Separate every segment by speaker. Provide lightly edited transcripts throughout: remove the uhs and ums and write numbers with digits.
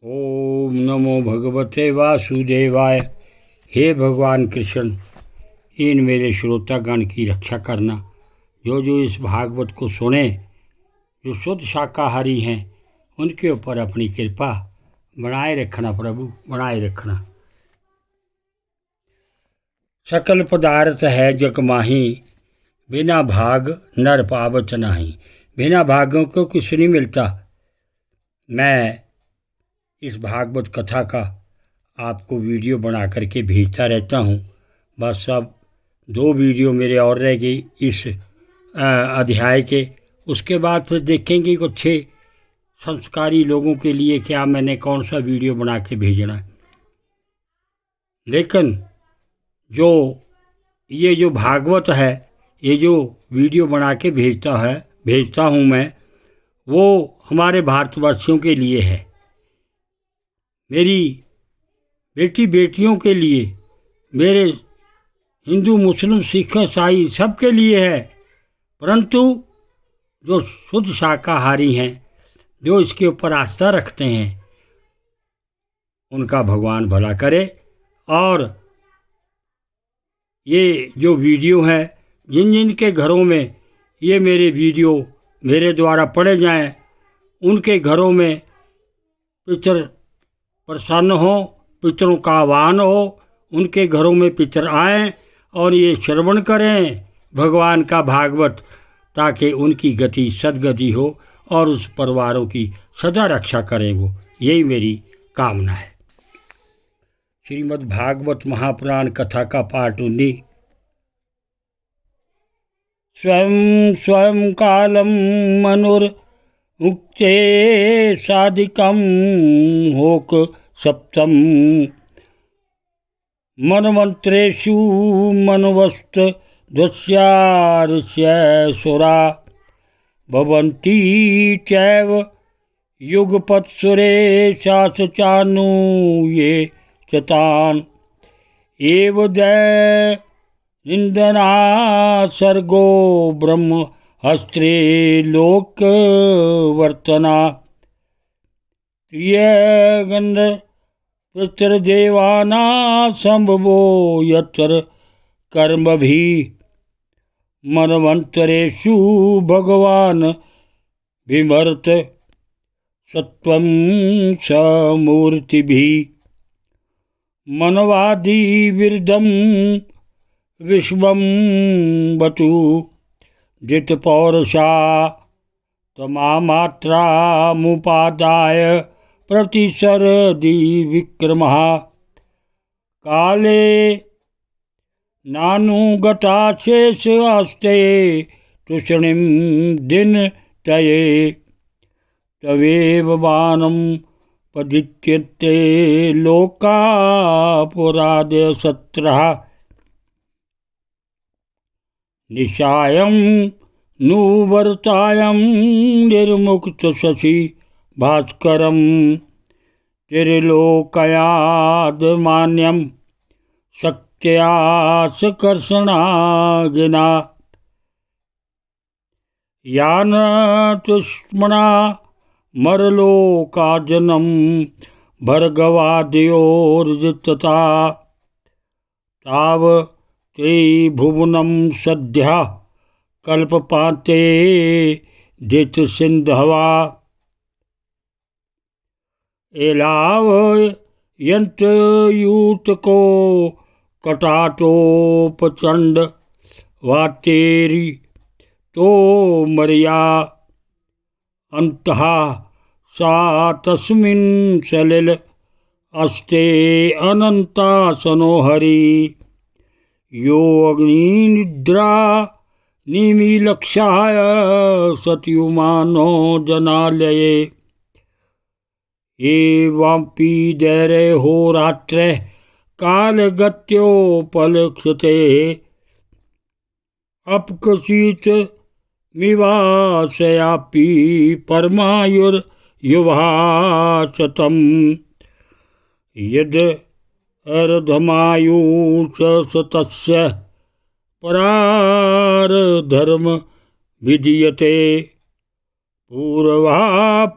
Speaker 1: ओम नमो भगवते वासुदेवाय। हे भगवान कृष्ण, इन मेरे श्रोतागण की रक्षा करना। जो जो इस भागवत को सुने, जो शुद्ध शाकाहारी हैं, उनके ऊपर अपनी कृपा बनाए रखना प्रभु, बनाए रखना। सकल पदार्थ है जग माही, बिना भाग नर पावत नाही। बिना भागों को कुछ नहीं मिलता। मैं इस भागवत कथा का आपको वीडियो बना करके भेजता रहता हूँ। बस अब 2 वीडियो मेरे और रह गई इस अध्याय के। उसके बाद फिर देखेंगे कि अच्छे संस्कारी लोगों के लिए क्या मैंने कौन सा वीडियो बना के भेजना है। लेकिन ये जो भागवत है, ये जो वीडियो बना के भेजता हूँ मैं, वो हमारे भारतवर्षियों के लिए है, मेरी बेटियों के लिए, मेरे हिंदू मुस्लिम सिख ईसाई सबके लिए है। परंतु जो शुद्ध शाकाहारी हैं, जो इसके ऊपर आस्था रखते हैं, उनका भगवान भला करे। और ये जो वीडियो है, जिन जिन के घरों में ये मेरे वीडियो मेरे द्वारा पढ़े जाएं, उनके घरों में पितर प्रसन्न हो, पितरों का आह्वान हो, उनके घरों में पितर आएं और ये श्रवण करें भगवान का भागवत, ताकि उनकी गति सद्गति हो और उस परिवारों की सदा रक्षा करें वो। यही मेरी कामना है। श्रीमद् भागवत महापुराण कथा का पाठ 19। स्वयं स्वयं कालम मनुर्मुक्ते साधिकम होक सप्तम मनमंत्रेषु मनवस्त दस्यार्ष्यसुरा भवन्ति चैव युगपत्सुरे शासचानुये चतान् एव निंदना सर्गो ब्रह्म हस्त्रे लोकवर्तना प्रियगंध पितृदेवाना संभवो यत्र कर्मभि मनवंतरेषु भगवान विमर्त सत्वं समूर्तिभिः मनवादि विरदं विश्वं वतु जित पौरुषा तमामात्रामुपादाय प्रतिसरदि विक्रमः काले नानुगताशेष आस्ते तूष्णीं दिन तये तवेव वानं पदिच्यते लोकापुरादय सत्रः निशायं नुवर्तायं निर्मुक्त शशि भास्करं त्रिलोकयादमान्यं शक्त्यासकर्षणागिना यान तुष्मणा मरलोकाजनं भर्गवादयोर्जितता ताव ते भुवनं सद्यः कल्पपाते दित सिंधवा एलाव यंत्रयूतको कटाटोपचंड वातेरी तो मर्या अंतः सा तस्मिन् सलिल अस्ते अनंतासनो हरि यो अग्निनिद्रा निमीलक्षाय सत्युमानो जनालये एवांपि दैरे होरात्रे कालगत्योपलक्षते अपकसित मिवासयापि परमायुर्युवाचतं यद अर्धमायुष सतस्य परार्धर्म विधीयते पूर्वा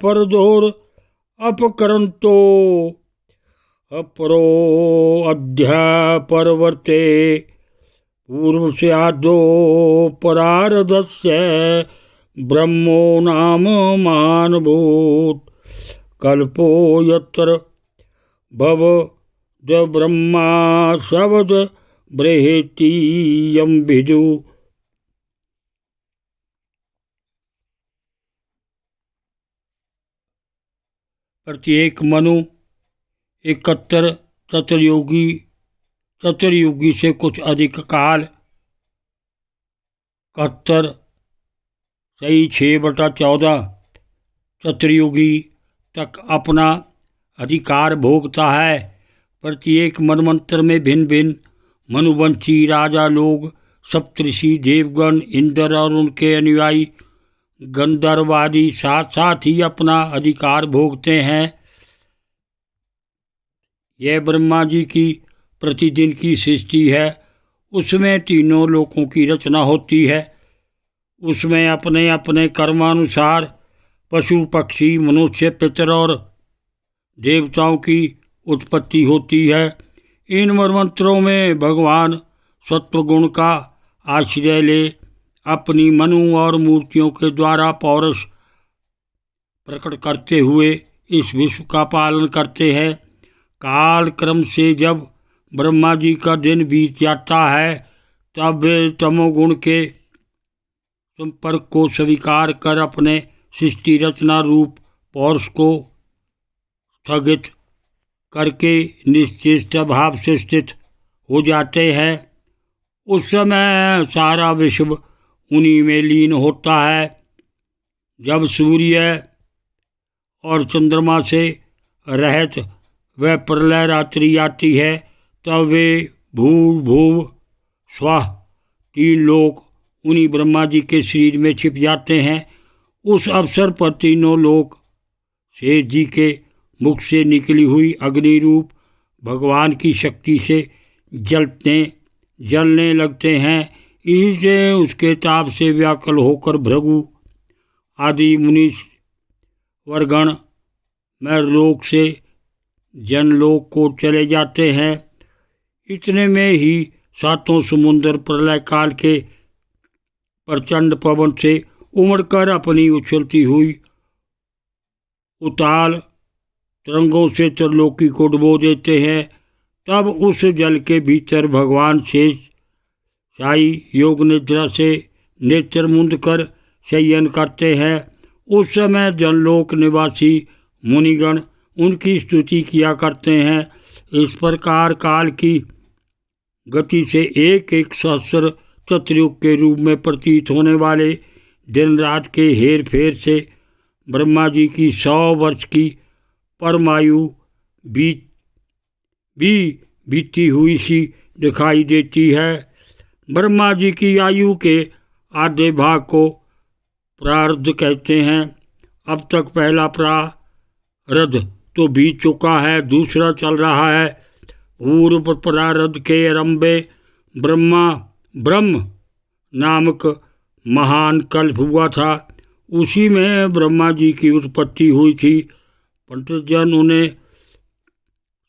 Speaker 1: परदोर अपकरन्तो अपरो अध्यापरवर्ते पूर्वस्यादो परारदस्य ब्रह्मो नाम मानभूत कल्पो यत्र भवद ब्रह्मा शब्द बृहति यम विदु। प्रत्येक मनु 71 चतुर्युगी से कुछ अधिक काल 71 सही 6/14 चतुर्युगी तक अपना अधिकार भोगता है। प्रत्येक मनमंत्र में भिन्न भिन्न मनुवंशी राजा लोग, सप्तऋषि, देवगण, इंद्र और उनके अनुयायी गंधर्व आदि साथ साथ ही अपना अधिकार भोगते हैं। यह ब्रह्मा जी की प्रतिदिन की सृष्टि है। उसमें तीनों लोकों की रचना होती है। उसमें अपने अपने कर्मानुसार पशु, पक्षी, मनुष्य, पितर और देवताओं की उत्पत्ति होती है। इन मनमंत्रों में भगवान सत्वगुण का आश्रय ले अपनी मनु और मूर्तियों के द्वारा पौरुष प्रकट करते हुए इस विश्व का पालन करते हैं। काल क्रम से जब ब्रह्मा जी का दिन बीत जाता है तब वे तमोगुण के संपर्क को स्वीकार कर अपने सृष्टि रचना रूप पौरुष को स्थगित करके निश्चेष्ट भाव से स्थित हो जाते हैं। उस समय सारा विश्व उन्हीं में लीन होता है। जब सूर्य और चंद्रमा से रहित वह प्रलय रात्रि आती है तब वे भूर भूव स्वः 3 लोक उन्हीं ब्रह्मा जी के शरीर में छिप जाते हैं। उस अवसर पर तीनों लोक शेष जी के मुख से निकली हुई अग्नि रूप भगवान की शक्ति से जलने लगते हैं। इसी से उसके ताप से व्याकुल होकर भृगु आदि मुनि वर्गण में लोक से जनलोक को चले जाते हैं। इतने में ही 7 समुद्र प्रलय काल के प्रचंड पवन से उमड़कर अपनी उछलती हुई उताल तरंगों से त्रिलोकी को डुबो देते हैं। तब उस जल के भीतर भगवान शेष शाही योग निद्रा से नेत्र मुंद कर शयन करते हैं। उस समय जनलोक निवासी मुनिगण उनकी स्तुति किया करते हैं। इस प्रकार काल की गति से एक एक सहस्र चतुर्युग के रूप में प्रतीत होने वाले दिन रात के हेर फेर से ब्रह्मा जी की 100 वर्ष की परमायु बीती हुई सी दिखाई देती है। ब्रह्मा जी की आयु के आधे भाग को प्रारब्ध कहते हैं। अब तक पहला प्रारब्ध तो बीत चुका है, दूसरा चल रहा है। पूर्व प्रारब्ध के आरंभे ब्रह्म नामक महान कल्प हुआ था। उसी में ब्रह्मा जी की उत्पत्ति हुई थी। पंडितजन उन्हें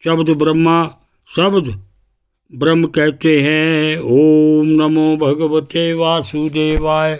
Speaker 1: शब्द ब्रह्म कहते हैं। ओम नमो भगवते वासुदेवाय।